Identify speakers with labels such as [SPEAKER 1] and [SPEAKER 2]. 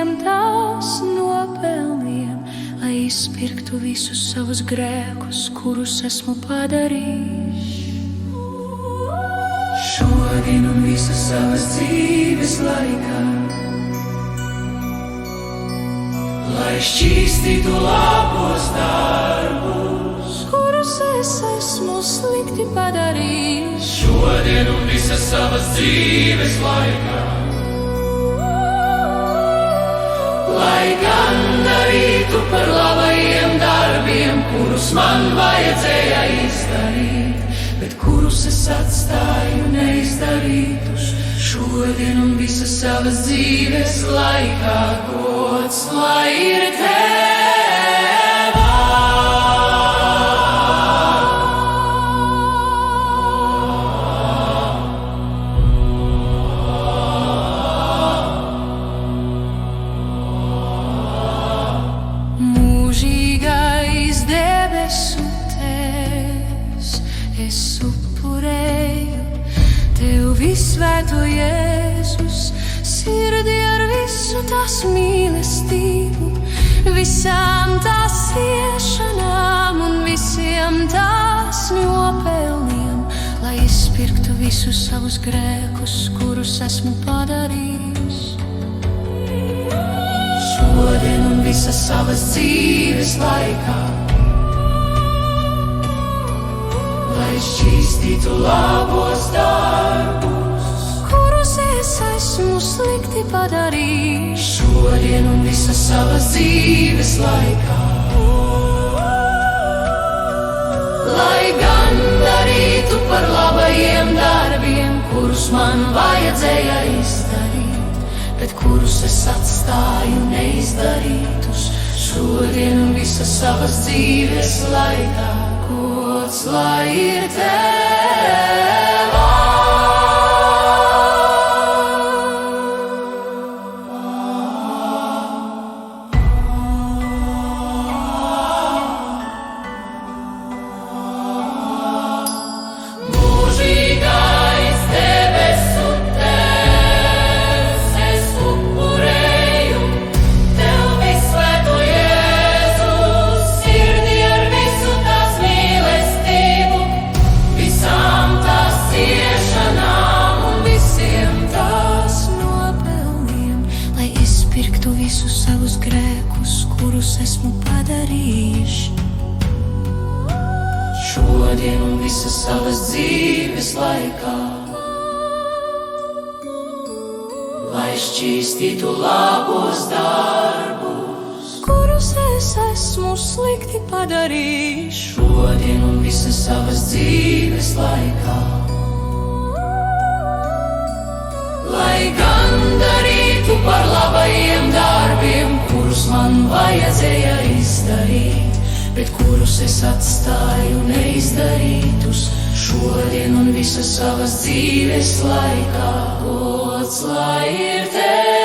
[SPEAKER 1] visiem tās nopelniem, lai izpirktu visus savus grēkus, kurus esmu padarījis. Šodien un visas savas dzīves laikā, lai šķīstītu labos darbus, kurus es esmu slikti padarījis. Šodien un visas savas dzīves laikā, lai gandarītu par labajiem darbiem, kurus man vajadzēja izdarīt, bet kurus es atstāju neizdarītus. Šodien un visas savas dzīves laikā, gods lai ir Tev. Mūžīgais debesu Tēvs, es upurēju Tev visvēto Jēzus, sirdi ar visu tās mīlestību, visām tās ciešanām un visiem tās nopelniem, lai izpirktu visus savus grēkus, kurus esmu padarījis. Šodien un visas savas dzīves laikā, lai šķīstītu labos darbus, kurus es esmu slikti padarījis. Šodien un visas savas dzīves laikā, lai gandarītu par labajiem darbiem, kurus man vajadzēja izdarīt, bet kurus es atstāju neizdarītus. Šodien un visas savas dzīves laikā, gods lai ir Tev. Mūžīgais debesu Tēvs, es upurēju Tev visvēto Jēzus, sirdi ar visu tās mīlestību, visām tās ciešanām un visiem tās nopelniem, lai izpirktu visus savus grēkus, kurus esmu padarījis. Šodien un visas savas dzīves laikā, lai šķīstītu labos darbus, kurus es esmu slikti padarījis. Šodien un visas savas dzīves laikā, lai gandarītu par labajiem darbiem, kurus man vajadzēja izdarīt, bet kurus es atstāju neizdarītus. Šodien un visas savas dzīves laikā, gods lai ir Tev.